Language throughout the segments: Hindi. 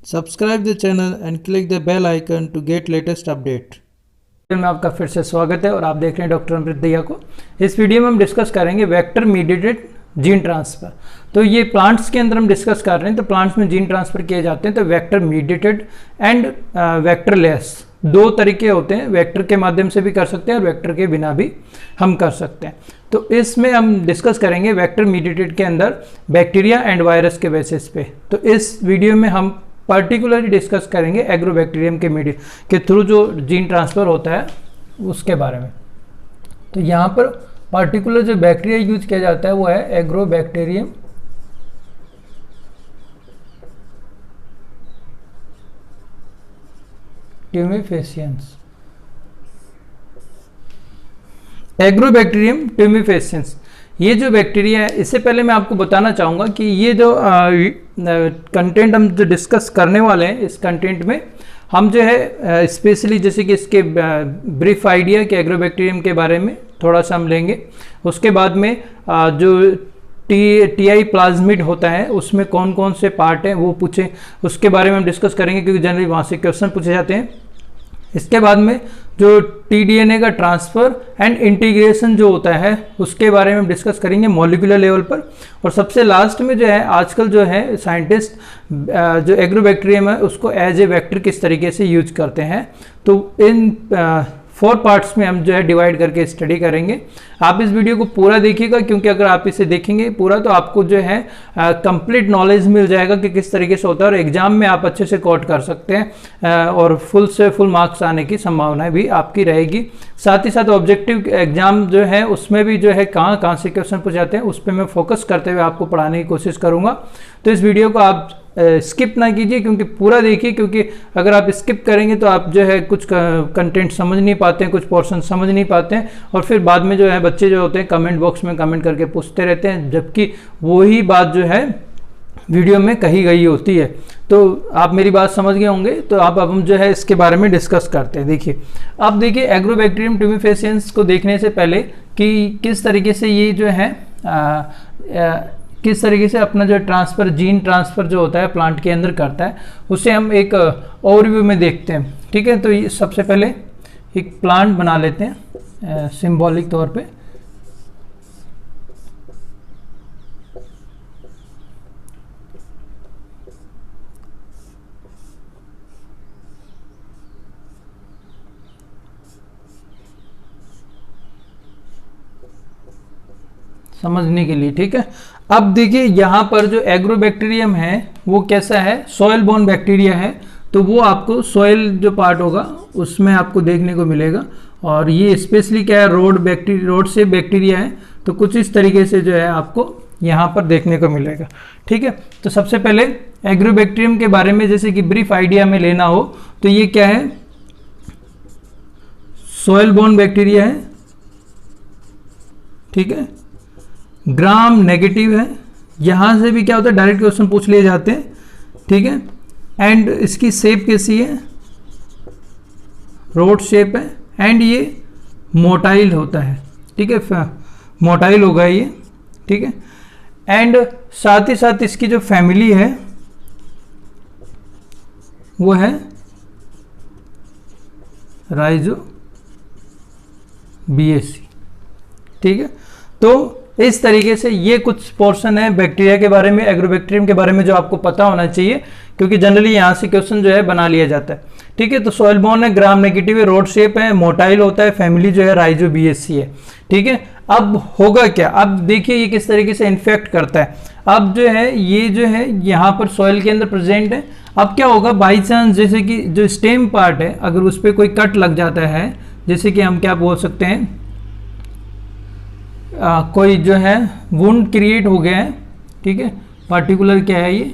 Subscribe the channel and click the bell icon to get latest update। में आपका फिर से स्वागत है और आप देख रहे हैं डॉक्टर अमृत दहिया को। इस वीडियो में हम डिस्कस करेंगे वेक्टर मीडिएटेड जीन ट्रांसफ़र। तो ये प्लांट्स के अंदर हम डिस्कस कर रहे हैं। तो प्लांट्स में जीन ट्रांसफ़र किए जाते हैं तो वेक्टर मीडिएटेड एंड वेक्टरलेस दो तरीके होते हैं। वेक्टर के माध्यम से भी कर सकते हैं और वेक्टर के बिना भी हम कर सकते हैं। तो इसमें हम डिस्कस करेंगे वेक्टर मीडिएटेड के अंदर बैक्टीरिया एंड वायरस के बेसिस पे। तो इस वीडियो में हम पर्टिकुलरली डिस्कस करेंगे एग्रोबैक्टीरियम के मीडिया के थ्रू जो जीन ट्रांसफ़र होता है उसके बारे में। तो यहाँ पर पर्टिकुलर जो बैक्टीरिया यूज किया जाता है वो है एग्रोबैक्टीरियम ट्यूमिफेसियंस। एग्रोबैक्टीरियम ट्यूमिफेसियंस ये जो बैक्टीरिया है, इससे पहले मैं आपको बताना चाहूँगा कि ये जो कंटेंट हम जो डिस्कस करने वाले हैं, इस कंटेंट में हम जो है स्पेशली जैसे कि इसके ब्रीफ आइडिया के एग्रोबैक्टीरियम के बारे में थोड़ा सा हम लेंगे। उसके बाद में जो टीआई प्लाज्मिड होता है उसमें कौन कौन से पार्ट हैं वो पूछे, उसके बारे में हम डिस्कस करेंगे क्योंकि जनरली वहाँ से क्वेश्चन पूछे जाते हैं। इसके बाद में जो टीडीएनए का ट्रांसफ़र एंड इंटीग्रेशन जो होता है उसके बारे में हम डिस्कस करेंगे मॉलिक्यूलर लेवल पर। और सबसे लास्ट में जो है आजकल जो है साइंटिस्ट जो एग्रोबैक्टीरियम है उसको एज ए वेक्टर किस तरीके से यूज करते हैं। तो इन 4 पार्ट्स में हम जो है डिवाइड करके स्टडी करेंगे। आप इस वीडियो को पूरा देखिएगा क्योंकि अगर आप इसे देखेंगे पूरा तो आपको जो है कंप्लीट नॉलेज मिल जाएगा कि किस तरीके से होता है और एग्जाम में आप अच्छे से कोट कर सकते हैं और फुल से फुल मार्क्स आने की संभावना भी आपकी रहेगी। साथ ही साथ ऑब्जेक्टिव एग्जाम जो है उसमें भी जो है कहाँ कहाँ से क्वेश्चन पूछ जाते हैं उस पर मैं फोकस करते हुए आपको पढ़ाने की कोशिश करूँगा। तो इस वीडियो को आप स्किप ना कीजिए क्योंकि पूरा देखिए, क्योंकि अगर आप स्किप करेंगे तो आप जो है कुछ कंटेंट समझ नहीं पाते हैं, कुछ पोर्शन समझ नहीं पाते हैं और फिर बाद में जो है बच्चे जो होते हैं कमेंट बॉक्स में कमेंट करके पूछते रहते हैं जबकि वही बात जो है वीडियो में कही गई होती है। तो आप मेरी बात समझ गए होंगे। तो अब हम जो है इसके बारे में डिस्कस करते हैं। देखिए, अब देखिए एग्रोबैक्टीरियम ट्यूमिफेसियंस को देखने से पहले कि किस तरीके से ये जो है किस तरीके से अपना जो ट्रांसफ़र जीन ट्रांसफ़र जो होता है प्लांट के अंदर करता है उसे हम एक ओवरव्यू में देखते हैं। ठीक है, तो ये सबसे पहले एक प्लांट बना लेते हैं सिंबॉलिक तौर पे। समझने के लिए, ठीक है। अब देखिए यहाँ पर जो एग्रोबैक्टीरियम है वो कैसा है, सॉइल बोर्न बैक्टीरिया है। तो वो आपको सॉइल जो पार्ट होगा उसमें आपको देखने को मिलेगा और ये स्पेशली क्या है, रोड से बैक्टीरिया है। तो कुछ इस तरीके से जो है आपको यहाँ पर देखने को मिलेगा। ठीक है, तो सबसे पहले एग्रोबैक्टीरियम के बारे में जैसे कि ब्रीफ आइडिया में लेना हो तो ये क्या है, सॉइल बोर्न बैक्टीरिया है। ठीक है, ग्राम नेगेटिव है। यहाँ से भी क्या होता है डायरेक्ट क्वेश्चन पूछ लिए जाते हैं। ठीक है, एंड इसकी शेप कैसी है, रोड शेप है एंड ये मोटाइल होता है। ठीक है, मोटाइल होगा ये। ठीक है, एंड साथ ही साथ इसकी जो फैमिली है वो है राइजो बीएसी। ठीक है, तो इस तरीके से ये कुछ पोर्शन है बैक्टीरिया के बारे में, एग्रोबैक्टीरियम के बारे में जो आपको पता होना चाहिए क्योंकि जनरली यहाँ से क्वेश्चन जो है बना लिया जाता है। ठीक है, तो सॉइल बोर्न है, ग्राम नेगेटिव है, रोड शेप है, मोटाइल होता है, फैमिली जो है राइजो बीएसी है। ठीक है, अब होगा क्या, अब देखिए ये किस तरीके से इन्फेक्ट करता है। अब जो है ये जो है यहाँ पर सॉइल के अंदर प्रेजेंट है। अब क्या होगा, बाई चांस जैसे कि जो स्टेम पार्ट है अगर उस पर कोई कट लग जाता है, जैसे कि हम क्या बोल सकते हैं कोई जो है वुंड क्रिएट हो गया है। ठीक है, पर्टिकुलर क्या है ये,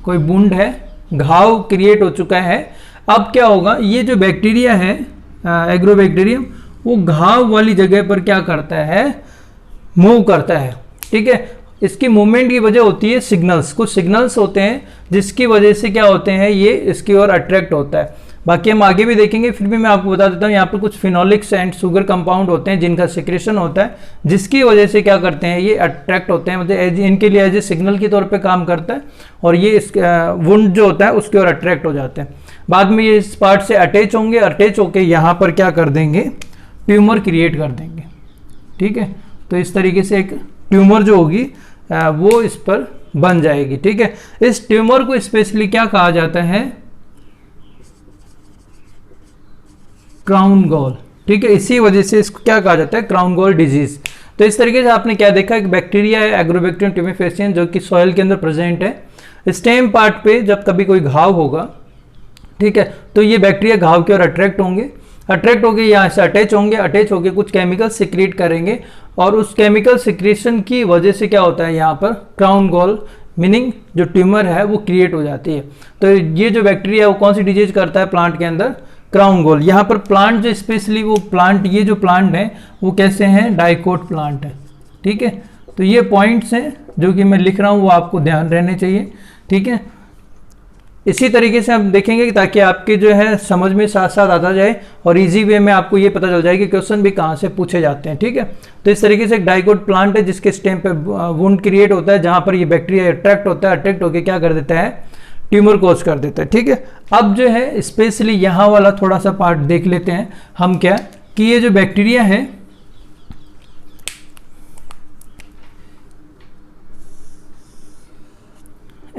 कोई वुंड है, घाव क्रिएट हो चुका है। अब क्या होगा, ये जो बैक्टीरिया है एग्रोबैक्टीरियम वो घाव वाली जगह पर क्या करता है, मूव करता है। ठीक है, इसकी मूवमेंट की वजह होती है सिग्नल्स, कुछ सिग्नल्स होते हैं जिसकी वजह से क्या होते हैं ये इसकी ओर अट्रैक्ट होता है। बाकी हम आगे भी देखेंगे, फिर भी मैं आपको बता देता हूँ यहाँ पर कुछ फिनोलिक्स एंड शुगर कंपाउंड होते हैं जिनका सिक्रेशन होता है, जिसकी वजह से क्या करते हैं ये अट्रैक्ट होते हैं, मतलब इनके लिए एज ए सिग्नल के तौर पे काम करता है और ये इस वुंड जो होता है उसके ओर अट्रैक्ट हो जाते हैं। बाद में ये इस पार्ट से अटैच होंगे, अटैच होके यहाँ पर क्या कर देंगे, ट्यूमर क्रिएट कर देंगे। ठीक है, तो इस तरीके से एक ट्यूमर जो होगी वो इस पर बन जाएगी। ठीक है, इस ट्यूमर को स्पेशली क्या कहा जाता है, क्राउन गॉल। ठीक है, इसी वजह से इसको क्या कहा जाता है, क्राउन गॉल डिजीज। तो इस तरीके से आपने क्या देखा, एक बैक्टीरिया है एग्रोबैक्टीरियम ट्यूमेफेसियन जो कि सॉइल के अंदर प्रेजेंट है। स्टेम पार्ट पे जब कभी कोई घाव होगा, ठीक है, तो ये बैक्टीरिया घाव की ओर अट्रैक्ट होंगे, अट्रैक्ट होकर यहाँ से अटैच होंगे, अटैच होकर कुछ केमिकल सिक्रीट करेंगे और उस केमिकल सिक्रेशन की वजह से क्या होता है, यहाँ पर क्राउन गॉल मीनिंग जो ट्यूमर है वो क्रिएट हो जाती है। तो ये जो बैक्टीरिया है वो कौन सी डिजीज करता है प्लांट के अंदर, क्राउन गॉल। यहाँ पर प्लांट जो स्पेशली वो प्लांट, ये जो प्लांट है वो कैसे हैं, डाइकोट प्लांट है। ठीक है, तो ये पॉइंट्स हैं जो कि मैं लिख रहा हूँ वो आपको ध्यान रहने चाहिए। ठीक है, इसी तरीके से हम देखेंगे ताकि आपके जो है समझ में साथ साथ आता जाए और इजी वे में आपको ये पता चल जाए कि क्वेश्चन भी कहाँ से पूछे जाते हैं। ठीक है, तो इस तरीके से एक डाइकोट प्लांट है जिसके स्टेम पे वुंड क्रिएट होता है, जहाँ पर ये बैक्टीरिया अट्रैक्ट होता है, अट्रैक्ट होकर क्या कर देता है, ट्यूमर कोज कर देता है। ठीक है, अब जो है स्पेशली यहाँ वाला थोड़ा सा पार्ट देख लेते हैं हम, क्या कि ये जो बैक्टीरिया है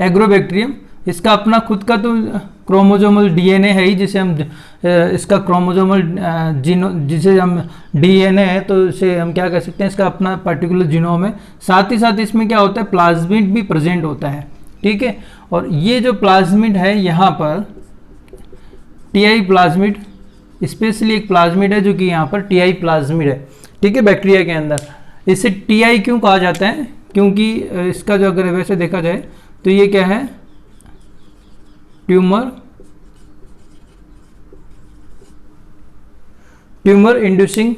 एग्रोबैक्टीरियम, इसका अपना खुद का तो क्रोमोजोमल डीएनए है ही, जिसे हम इसका क्रोमोजोमल जिसे हम डीएनए है तो इसे हम क्या कह सकते हैं, इसका अपना पर्टिकुलर जीनोम है। साथ ही साथ इसमें क्या होता है, प्लाज्मिड भी प्रेजेंट होता है। ठीक है, और ये जो प्लाज्मिड है यहाँ पर टीआई प्लाज्मिड, स्पेशली एक प्लाज्मिड है जो कि यहाँ पर टीआई प्लाज्मिड है। ठीक है, बैक्टीरिया के अंदर इसे टीआई क्यों कहा जाता है, क्योंकि इसका जो अगर वैसे देखा जाए तो ये क्या है, ट्यूमर इंड्यूसिंग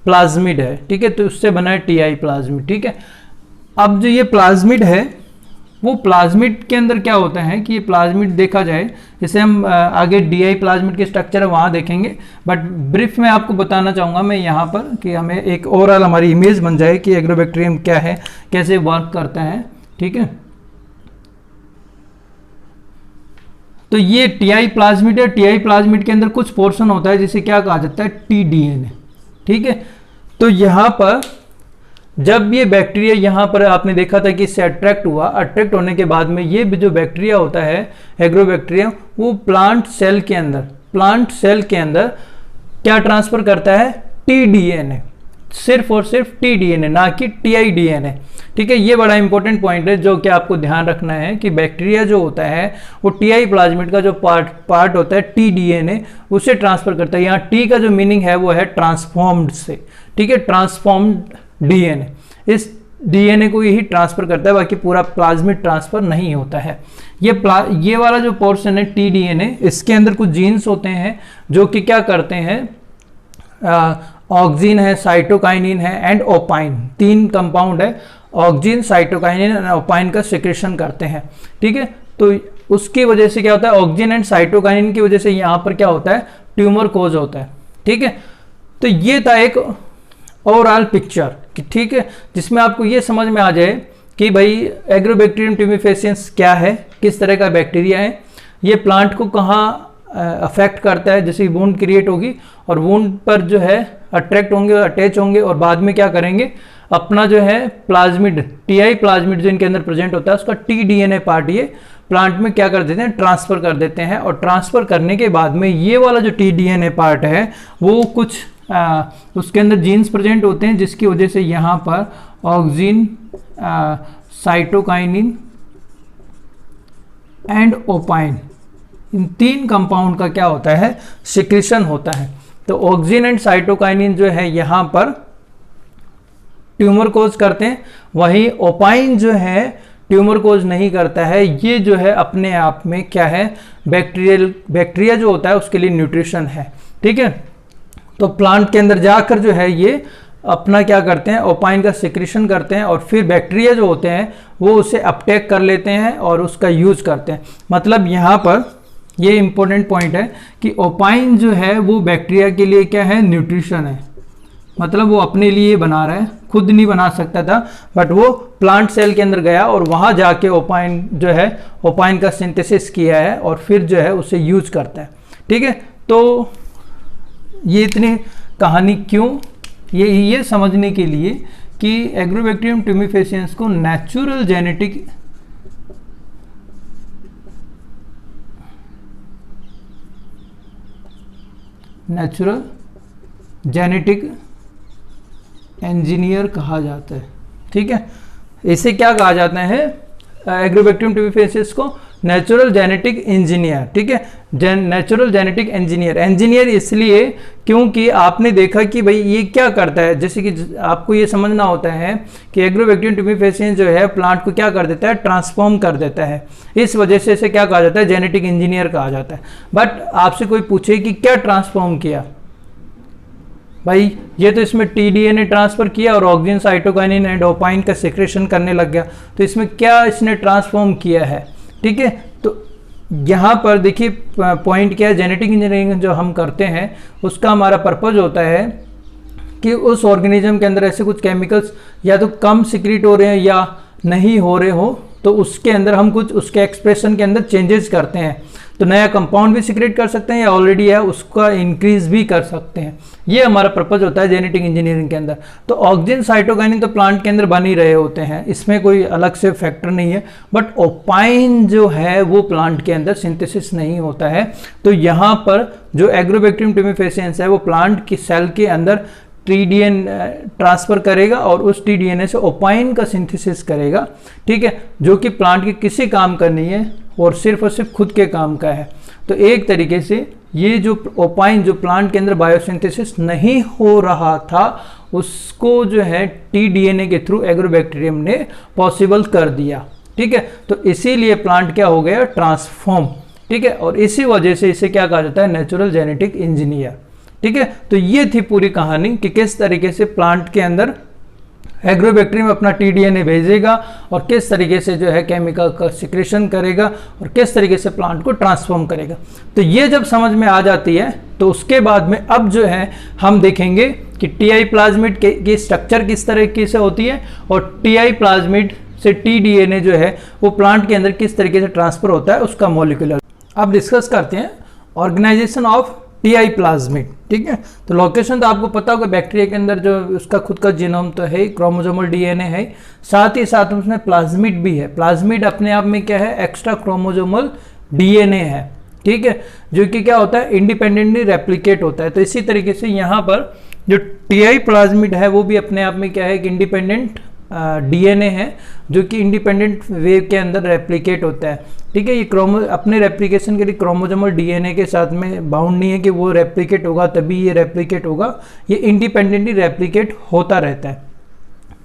प्लाज्मिड है। ठीक है, तो उससे बना है टीआई प्लाज्मिड। ठीक है, अब जो ये प्लाज्मिड है वो प्लाज्मिड के अंदर क्या होता है कि ये प्लाज्मिड देखा जाए, जैसे हम आगे डीआई प्लाज्मिड के स्ट्रक्चर है वहाँ देखेंगे, बट ब्रीफ में आपको बताना चाहूँगा मैं यहाँ पर कि हमें एक ओवरऑल हमारी इमेज बन जाए कि एग्रोबैक्टीरियम क्या है, कैसे वर्क करता है। ठीक है, तो ये टीआई प्लाज्मिड है, टीआई प्लाज्मिड के अंदर कुछ पोर्शन होता है जिसे क्या कहा जाता है, टीडीएनए। ठीक है, तो यहाँ पर जब ये बैक्टीरिया यहाँ पर आपने देखा था कि इससे अट्रैक्ट हुआ, अट्रैक्ट होने के बाद में ये जो बैक्टीरिया होता है एग्रोबैक्टीरियम, वो प्लांट सेल के अंदर क्या ट्रांसफर करता है, टीडीएनए, सिर्फ और सिर्फ टीडीएनए, ना कि टीआईडीएनए। ठीक है, ये बड़ा इंपॉर्टेंट पॉइंट है जो कि आपको ध्यान रखना है कि बैक्टीरिया जो होता है वो टीआई प्लाज्मिड का जो पार्ट होता है टीडीएनए, उसे ट्रांसफर करता है। यहाँ टी का जो मीनिंग है वो है ट्रांसफॉर्म्ड से। ठीक है, ट्रांसफॉर्म्ड डीएनए, इस डीएनए को यही ट्रांसफर करता है, बाकी पूरा प्लाज्मिड ट्रांसफर नहीं होता है। ये वाला जो पोर्शन है टीडीएनए, इसके अंदर कुछ जीन्स होते हैं जो कि क्या करते हैं, ऑक्सिन है, साइटोकाइनिन है एंड ओपाइन, 3 कंपाउंड है, ऑक्सिन, साइटोकाइनिन एंड ओपाइन का सिक्रेशन करते हैं। ठीक है, तो उसकी वजह से क्या होता है, ऑक्सिन एंड साइटोकाइनिन की वजह से यहाँ पर क्या होता है, ट्यूमर कोज होता है। ठीक है, तो ये था एक ओवरऑल पिक्चर, ठीक है, जिसमें आपको ये समझ में आ जाए कि भाई एग्रोबैक्टीरियम ट्यूमेफेसियंस क्या है, किस तरह का बैक्टीरिया है, ये प्लांट को कहाँ अफेक्ट करता है, जैसे वुंड क्रिएट होगी और वुंड पर जो है अट्रैक्ट होंगे, अटैच होंगे और बाद में क्या करेंगे, अपना जो है प्लाज्मिड, टीआई प्लाज्मिड जो इनके अंदर प्रेजेंट होता है उसका टीडीएनए पार्ट ये प्लांट में क्या कर देते हैं, ट्रांसफर कर देते हैं। और ट्रांसफर करने के बाद में ये वाला जो टीडीएनए पार्ट है वो कुछ उसके अंदर जीन्स प्रेजेंट होते हैं, जिसकी वजह से यहाँ पर auxin, cytokinin and opine, in 3 compound का क्या होता है, सिक्रेशन होता है। तो ऑक्सिन एंड साइटोकाइनिन जो है यहाँ पर ट्यूमर कोज करते हैं, वहीं ओपाइन जो है ट्यूमर कोज नहीं करता है। ये जो है अपने आप में क्या है, बैक्टीरिया जो होता है उसके लिए न्यूट्रिशन है। ठीक है, तो प्लांट के अंदर जाकर जो है ये अपना क्या करते हैं, ओपाइन का सिक्रेशन करते हैं और फिर बैक्टीरिया जो होते हैं वो उसे अपटेक कर लेते हैं और उसका यूज करते हैं। मतलब यहाँ पर ये इंपॉर्टेंट पॉइंट है कि ओपाइन जो है वो बैक्टीरिया के लिए क्या है, न्यूट्रिशन है, मतलब वो अपने लिए बना रहा है, खुद नहीं बना सकता था, बट वो प्लांट सेल के अंदर गया और वहाँ जाके ओपाइन जो है, ओपाइन का सिंथेसिस किया है और फिर जो है उसे यूज करता है। ठीक है, तो ये इतनी कहानी क्यों, ये समझने के लिए कि एग्रोबैक्टीरियम ट्यूमिफेसियंस को नेचुरल जेनेटिक इंजीनियर कहा जाता है। ठीक है, इसे क्या कहा जाता है, एग्रोबैक्टीरियम ट्यूमिफेसियंस को नेचुरल जेनेटिक इंजीनियर। ठीक है, नेचुरल जेनेटिक इंजीनियर इसलिए क्योंकि आपने देखा कि भाई ये क्या करता है, जैसे कि आपको ये समझना होता है कि एग्रोबैक्टीरियम ट्यूमिफेसियंस जो है प्लांट को क्या कर देता है, ट्रांसफॉर्म कर देता है, इस वजह से इसे क्या कहा जाता है, जेनेटिक इंजीनियर कहा जाता है। बट आपसे कोई पूछे कि क्या ट्रांसफॉर्म किया, भाई ये तो इसमें टीडीएनए ट्रांसफर किया और ऑक्सिन, साइटोकाइनिन एंड ओपाइन का सिक्रेशन करने लग गया, तो इसमें क्या इसने ट्रांसफॉर्म किया है। ठीक है, तो यहाँ पर देखिए पॉइंट क्या है, जेनेटिक इंजीनियरिंग जो हम करते हैं उसका हमारा पर्पज होता है कि उस ऑर्गेनिज्म के अंदर ऐसे कुछ केमिकल्स या तो कम सिक्रीट हो रहे हैं या नहीं हो रहे हो, तो उसके अंदर हम कुछ उसके एक्सप्रेशन के अंदर चेंजेस करते हैं, तो नया कंपाउंड भी सिक्रेट कर सकते हैं या ऑलरेडी है उसका इंक्रीज भी कर सकते हैं। ये हमारा पर्पज होता है जेनेटिक इंजीनियरिंग के अंदर। तो ऑक्सिन, साइटोकाइनिन तो प्लांट के अंदर बन ही रहे होते हैं, इसमें कोई अलग से फैक्टर नहीं है, बट ओपाइन जो है वो प्लांट के अंदर सिंथेसिस नहीं होता है। तो यहाँ पर जो एग्रोबैक्टीरियम ट्यूमिफेसियंस है वो प्लांट की सेल के अंदर टीडीएन ट्रांसफर करेगा और उस टीडीएनए से ओपाइन का सिंथेसिस करेगा। ठीक है, जो कि प्लांट के किसी काम का नहीं है और सिर्फ खुद के काम का है। तो एक तरीके से ये जो ओपाइन जो प्लांट के अंदर बायोसिंथेसिस नहीं हो रहा था उसको जो है टीडीएनए के थ्रू एग्रोबैक्टीरियम ने पॉसिबल कर दिया। ठीक है, तो इसीलिए प्लांट क्या हो गया, ट्रांसफॉर्म। ठीक है, और इसी वजह से इसे क्या कहा जाता है, नेचुरल जेनेटिक इंजीनियर। ठीक है, तो ये थी पूरी कहानी कि किस तरीके से प्लांट के अंदर एग्रोबैक्टीरियम अपना टीडीएनए भेजेगा और किस तरीके से जो है केमिकल का सिक्रेशन करेगा और किस तरीके से प्लांट को ट्रांसफॉर्म करेगा। तो ये जब समझ में आ जाती है तो उसके बाद में अब जो है हम देखेंगे कि टीआई प्लाज्मिड की स्ट्रक्चर किस तरीके से होती है और टीआई प्लाज्मिड से टीडीएनए जो है वो प्लांट के अंदर किस तरीके से ट्रांसफर होता है उसका मॉलिक्यूलर। अब डिस्कस करते हैं ऑर्गेनाइजेशन ऑफ टीआई प्लाज्मिड। ठीक है, तो लोकेशन तो आपको पता होगा, बैक्टीरिया के अंदर जो उसका खुद का जीनोम तो है, क्रोमोसोमल डीएनए है, साथ ही साथ उसमें प्लाज्मिड भी है। प्लाज्मिड अपने आप में क्या है, एक्स्ट्रा क्रोमोसोमल डीएनए है। ठीक है, जो कि क्या होता है, इंडिपेंडेंटली रेप्लिकेट होता है। तो इसी तरीके से यहाँ पर जो टीआई प्लाज्मिड है वो भी अपने आप में क्या है, एक इंडिपेंडेंट डीएनए है जो कि इंडिपेंडेंट वेव के अंदर रेप्लिकेट होता है। ठीक है, ये अपने रेप्लिकेशन के लिए क्रोमोसोमल डीएनए के साथ में बाउंड नहीं है कि वो रेप्लिकेट होगा तभी ये रेप्लिकेट होगा, ये इंडिपेंडेंटली रेप्लिकेट होता रहता है।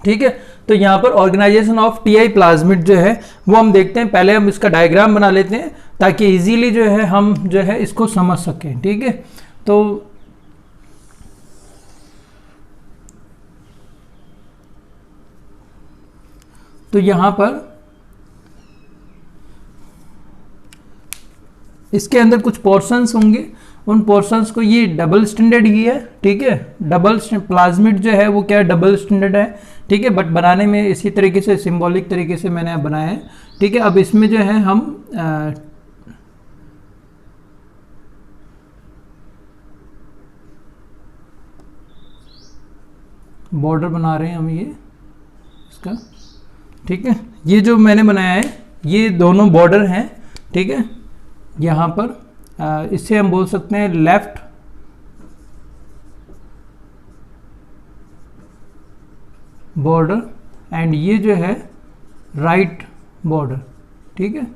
ठीक है, तो यहाँ पर ऑर्गेनाइजेशन ऑफ टीआई प्लाज्मिड जो है वो हम देखते हैं। पहले हम इसका डायग्राम बना लेते हैं ताकि इजीली जो है हम जो है इसको समझ सकें। ठीक है, तो यहाँ पर इसके अंदर कुछ पोर्शंस होंगे, उन पोर्शंस को ये डबल स्टैंडर्ड ही है। ठीक है, डबल प्लाज्मिड जो है वो क्या है, डबल स्टैंडर्ड है। ठीक है, बट बनाने में इसी तरीके से सिंबॉलिक तरीके से मैंने बनाया है। ठीक है, अब इसमें जो है हम बॉर्डर बना रहे हैं हम ये इसका। ठीक है, ये जो मैंने बनाया है ये दोनों बॉर्डर हैं। ठीक है, यहाँ पर इससे हम बोल सकते हैं लेफ्ट बॉर्डर एंड ये जो है राइट बॉर्डर। ठीक है,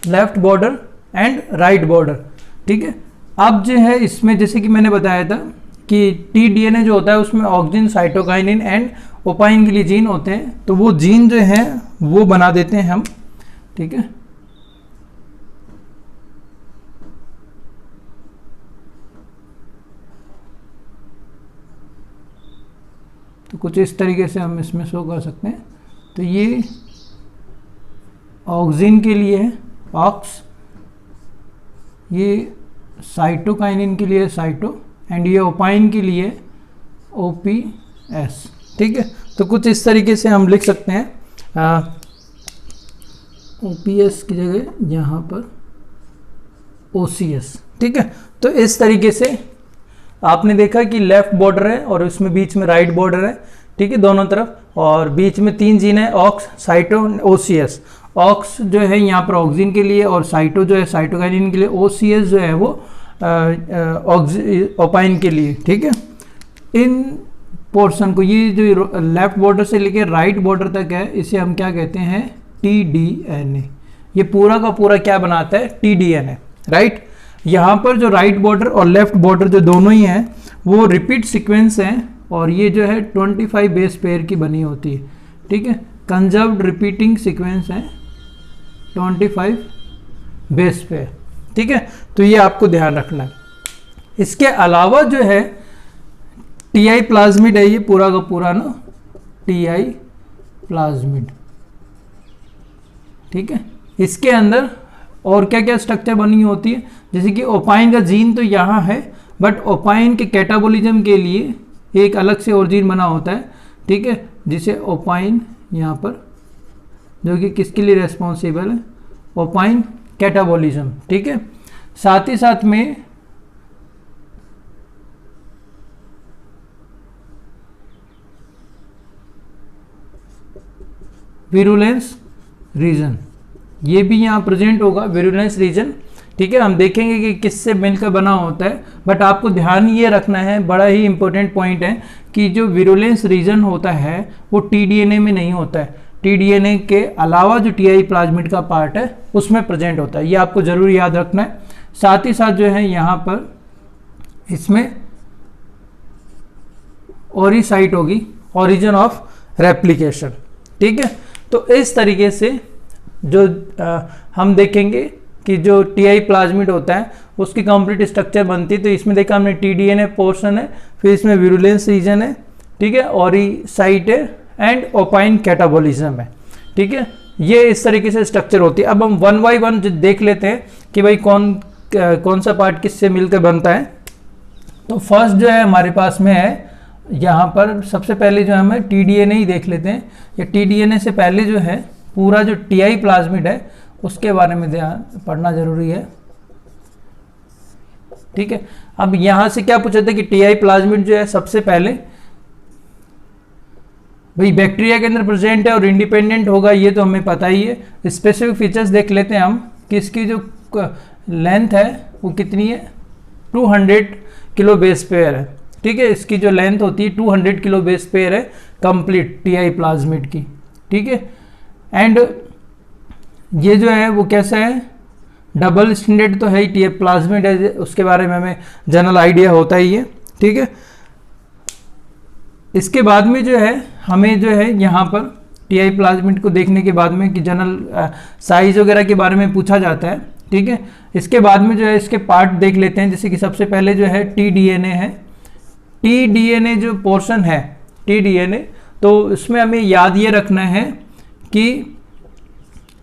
left border and right border. ठीक है, अब जो है इसमें जैसे कि मैंने बताया था कि टीडीएनए जो होता है उसमें ऑक्सिन, साइटोकाइनिन एंड ओपाइन के लिए जीन होते हैं, तो वो जीन जो है वो बना देते हैं हम। ठीक है, तो कुछ इस तरीके से हम इसमें शो कर सकते हैं। तो ये ऑक्सिन के लिए है ऑक्स, ये साइटोकाइनिन के लिए साइटो, एंड ये ओपाइन के लिए OPS। ठीक है, तो कुछ इस तरीके से हम लिख सकते हैं, OPS की जगह यहाँ पर OCS। ठीक है, तो इस तरीके से आपने देखा कि लेफ्ट बॉर्डर है और उसमें बीच में राइट बॉर्डर है। ठीक है, दोनों तरफ, और बीच में 3 जीन है, ऑक्स, साइटो, OCS। ऑक्स जो है यहाँ पर ऑक्सिन के लिए, और साइटो जो है साइटोकाइनिन के लिए, OCS जो है वो ओपाइन के लिए। ठीक है, इन पोर्शन को, ये जो लेफ्ट बॉर्डर से लेकर राइट बॉर्डर तक है, इसे हम क्या कहते हैं, TDNA। ये पूरा का पूरा क्या बनाता है, TDNA, राइट। यहाँ पर जो राइट बॉर्डर और लेफ्ट बॉर्डर जो दोनों ही हैं वो रिपीट सीक्वेंस हैं, और ये जो है 25 बेस पेयर की बनी होती है। ठीक है, कंजर्व्ड रिपीटिंग सीक्वेंस है 25 बेस पेयर। ठीक है, तो ये आपको ध्यान रखना है। इसके अलावा जो है TI प्लाज्मिड है, ये पूरा का पूरा ना TI प्लाज्मिड। ठीक है, इसके अंदर और क्या क्या स्ट्रक्चर बनी होती है, जैसे कि ओपाइन का जीन तो यहाँ है, बट ओपाइन के कैटाबोलिज्म के लिए एक अलग से और जीन बना होता है। ठीक है, जिसे ओपाइन यहाँ पर, जो कि किसके लिए रेस्पॉन्सिबल है, ओपाइन कैटाबोलिज्म। ठीक है, साथ ही साथ में विरुलेंस रीजन, ये भी यहाँ प्रेजेंट होगा, विरुलेंस रीजन। ठीक है, हम देखेंगे कि किससे मिलकर बना होता है, बट आपको ध्यान ये रखना है, बड़ा ही इंपॉर्टेंट पॉइंट है कि जो विरुलेंस रीजन होता है वो TDNA में नहीं होता है, TDNA के अलावा जो TI प्लाज्मिड का पार्ट है उसमें प्रेजेंट होता है, ये आपको जरूर याद रखना है। साथ ही साथ जो है यहाँ पर इसमें ओरिसाइट होगी, ओरिजिन ऑफ रेप्लिकेशन। ठीक है, तो इस तरीके से जो हम देखेंगे कि जो TI प्लाज्मिड होता है उसकी कंप्लीट स्ट्रक्चर बनती है। तो इसमें देखा हमने TDNA पोर्शन है, फिर इसमें विरुलेंस रीजन है, ठीक है, ओरिसाइट है, एंड ओपाइन कैटाबोलिज्म है। ठीक है, ये इस तरीके से स्ट्रक्चर होती है। अब हम 1 by 1 देख लेते हैं कि भाई कौन सा पार्ट किससे मिलकर बनता है। तो फर्स्ट जो है हमारे पास में है, यहाँ पर सबसे पहले जो हमें TDNA ही देख लेते हैं। या TDNA से पहले जो है पूरा जो TI प्लाज्मिड है उसके बारे में ध्यान पढ़ना जरूरी है। ठीक है, अब यहाँ से क्या पूछा था कि TI प्लाज्मिड जो है सबसे पहले भाई बैक्टीरिया के अंदर प्रेजेंट है और इंडिपेंडेंट होगा, ये तो हमें पता ही है। स्पेसिफिक फीचर्स देख लेते हैं हम कि इसकी जो लेंथ है वो कितनी है, 200 किलो बेस पेयर है। ठीक है, इसकी जो लेंथ होती है 200 किलो बेस पेयर है कंप्लीट TI प्लाज्मिड की। ठीक है, एंड ये जो है वो कैसा है, डबल स्टैंडर्ड तो है ही, TI प्लाज्मिड है, उसके बारे में हमें जनरल आइडिया होता ही है। ठीक है, इसके बाद में जो है हमें जो है यहाँ पर TI प्लाज्मिड को देखने के बाद में कि जनरल साइज वगैरह के बारे में पूछा जाता है। ठीक है, इसके बाद में जो है इसके पार्ट देख लेते हैं, जैसे कि सबसे पहले जो है TDNA है। TDNA जो पोर्शन है TDNA, तो इसमें हमें याद ये रखना है कि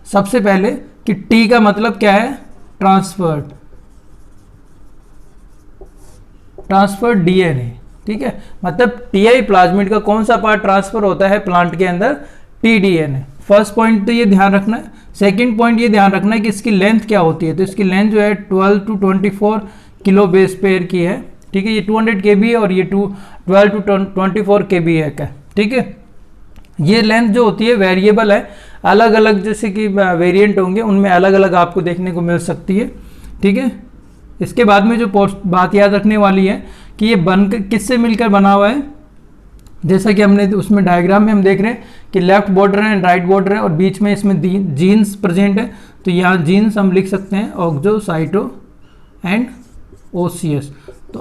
सबसे पहले कि T का मतलब क्या है, ट्रांसफर्ड DNA। ठीक है, मतलब TI प्लाज्मिड का कौन सा पार्ट ट्रांसफर होता है प्लांट के अंदर, TDNA। फर्स्ट पॉइंट तो ये ध्यान रखना है। सेकंड पॉइंट ये ध्यान रखना है कि इसकी लेंथ क्या होती है। तो इसकी लेंथ जो है 12 to 24 किलो बेस पेयर की है। ठीक है, ये 200 kb है और ये 12 to 24 kb है क्या। ठीक है, ये लेंथ जो होती है वेरिएबल है, अलग अलग जैसे कि वेरिएंट होंगे उनमें अलग अलग आपको देखने को मिल सकती है। ठीक है, इसके बाद में जो बात याद रखने वाली है कि ये बनकर किससे मिलकर बना हुआ है, जैसा कि हमने उसमें डायग्राम में हम देख रहे हैं कि लेफ्ट बॉर्डर है, राइट बॉर्डर है, और बीच में इसमें जीन्स प्रेजेंट है। तो यहाँ जीन्स हम लिख सकते हैं ऑक्सो, साइटो एंड OCS। तो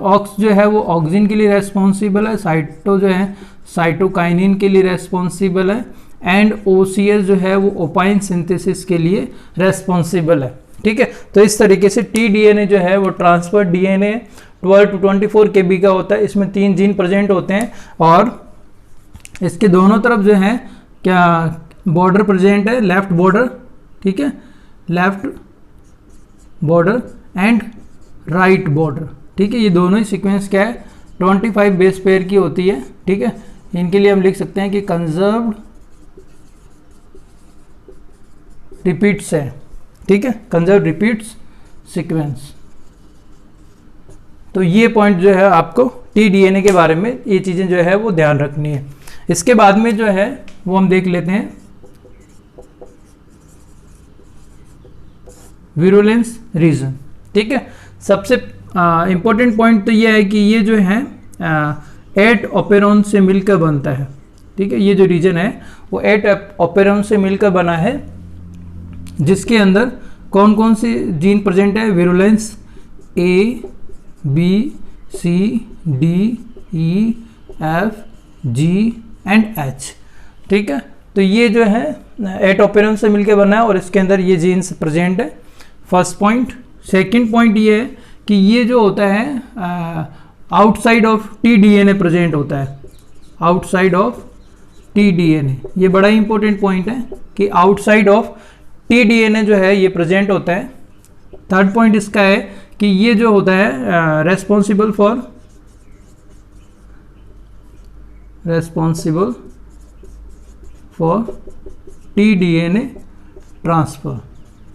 ऑक्स जो है वो ऑक्सिन के लिए रेस्पॉन्सिबल है, साइटो जो है साइटोकाइनिन के लिए रेस्पॉन्सिबल है, एंड OCS जो है वो ओपाइन सिंथेसिस के लिए रेस्पॉन्सिबल है। ठीक है, तो इस तरीके से TDNA जो है वो ट्रांसफर DNA 12 to 24 kb का होता है। इसमें 3 जीन प्रेजेंट होते हैं और इसके दोनों तरफ जो है क्या बॉर्डर प्रेजेंट है, लेफ्ट बॉर्डर ठीक है, left border and right border, ठीक है। ये दोनों ही सीक्वेंस क्या है, 25 बेस पेयर की होती है, ठीक है। इनके लिए हम लिख सकते हैं कि कंजर्व्ड रिपीट्स है, ठीक है, कंजर्व्ड रिपीट्स सीक्वेंस। तो ये पॉइंट जो है आपको टीडीएनए के बारे में ये चीज़ें जो है वो ध्यान रखनी है। इसके बाद में जो है वो हम देख लेते हैं विरुलेंस रीजन, ठीक है। सबसे इंपॉर्टेंट पॉइंट तो ये है कि ये जो है 8 ऑपेरॉन से मिलकर बनता है, ठीक है। ये जो रीजन है वो 8 ऑपेरॉन से मिलकर बना है, जिसके अंदर कौन कौन से जीन प्रेजेंट है, virulence A, B, C, D, E, F, G and H, ठीक है। तो ये जो है 8 ऑपेरॉन से मिलकर बना है और इसके अंदर ये जीन्स प्रेजेंट है, फर्स्ट पॉइंट। सेकंड पॉइंट ये है कि ये जो होता है आउटसाइड ऑफ टीडीएनए प्रेजेंट होता है, आउटसाइड ऑफ टीडीएनए। ये बड़ा इंपॉर्टेंट पॉइंट है कि आउटसाइड ऑफ टीडीएनए जो है ये प्रेजेंट होता है। थर्ड पॉइंट इसका है कि ये जो होता है रेस्पॉन्सिबल फॉर टीडीएनए ट्रांसफर,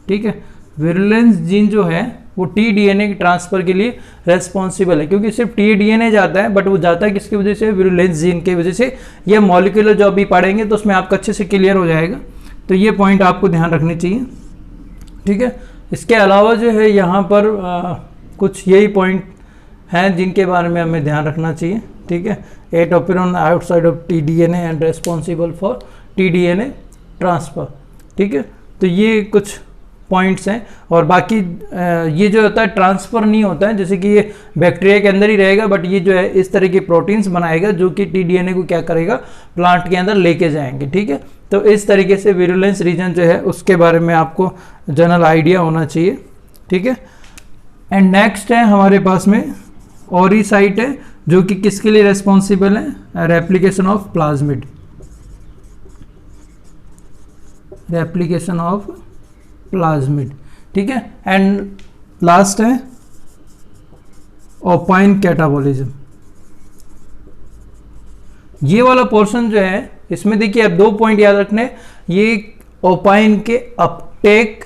ठीक है। विरुलेंस जीन जो है वो टीडीएनए के ट्रांसफर के लिए रेस्पॉन्सिबल है, क्योंकि सिर्फ टीडीएनए जाता है, बट वो जाता है किसकी वजह से, विरुलेंस जीन की वजह से। ये मॉलिक्यूलर जो अभी पढ़ेंगे तो उसमें आपका अच्छे से क्लियर हो जाएगा। तो ये पॉइंट आपको ध्यान रखने चाहिए, ठीक है। इसके अलावा जो है यहाँ पर कुछ यही पॉइंट हैं जिनके बारे में हमें ध्यान रखना चाहिए, ठीक है। 8 operon outside of T-DNA and responsible for T-DNA transfer, ठीक है। तो ये कुछ पॉइंट्स हैं। और बाकी ये जो होता है ट्रांसफ़र नहीं होता है, जैसे कि ये बैक्टीरिया के अंदर ही रहेगा, बट ये जो है इस तरह की प्रोटीन्स बनाएगा जो कि टीडीएनए को क्या करेगा, प्लांट के अंदर लेके जाएंगे, ठीक है। तो इस तरीके से विरुलेंस रीजन जो है उसके बारे में आपको जनरल आइडिया होना चाहिए, ठीक है। एंड नेक्स्ट है हमारे पास में ओरिसाइट है, जो कि किसके लिए रेस्पॉन्सिबल है, replication of plasmid, replication of plasmid, ठीक है। एंड लास्ट है ओपाइन कैटाबॉलिज्म। ये वाला पोर्शन जो है इसमें देखिए आप 2 पॉइंट याद रखने, ये ओपाइन के अपटेक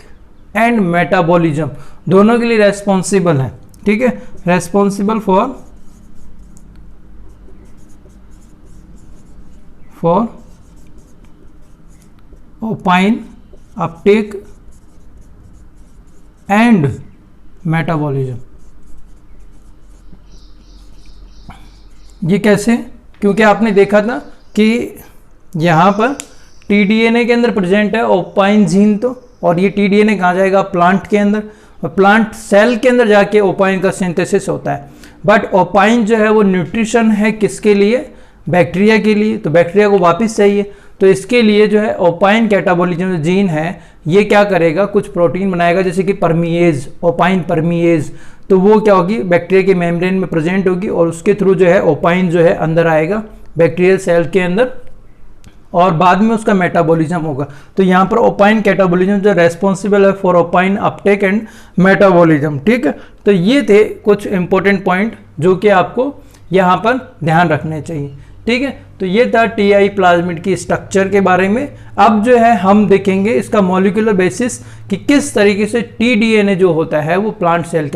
एंड मेटाबॉलिज्म दोनों के लिए रेस्पॉन्सिबल है, ठीक है। Responsible for opine Uptake and metabolism. ये कैसे, क्योंकि आपने देखा था कि यहाँ पर टीडीएनए के अंदर प्रेजेंट है ओपाइन जीन, तो और ये टीडीएनए कहाँ जाएगा, प्लांट के अंदर, और प्लांट सेल के अंदर जाके ओपाइन का सिंथेसिस होता है। बट ओपाइन जो है वो न्यूट्रिशन है किसके लिए, बैक्टीरिया के लिए, तो बैक्टीरिया को वापस चाहिए, तो इसके लिए जो है ओपाइन कैटाबॉलिज्म जीन है ये क्या करेगा, कुछ प्रोटीन बनाएगा जैसे कि परमिएज, ओपाइन परमिएज। तो वो क्या होगी, बैक्टीरिया के मेम्ब्रेन में प्रेजेंट होगी और उसके थ्रू जो है ओपाइन जो है अंदर आएगा बैक्टीरियल सेल के अंदर, और बाद में उसका मेटाबॉलिज्म होगा। तो यहाँ पर ओपाइन कैटाबॉलिज्म जो रेस्पॉन्सिबल है for opine Uptake and metabolism, ठीक है। तो ये थे कुछ इंपॉर्टेंट पॉइंट जो कि आपको यहाँ पर ध्यान रखने चाहिए, ठीक है। तो ये था टीआई प्लाज्मिड की स्ट्रक्चर के बारे में। अब जो है हम देखेंगे इसका मॉलिक्यूलर बेसिस कि किस तरीके से टीडीएनए जो होता है वो प्लांट सेल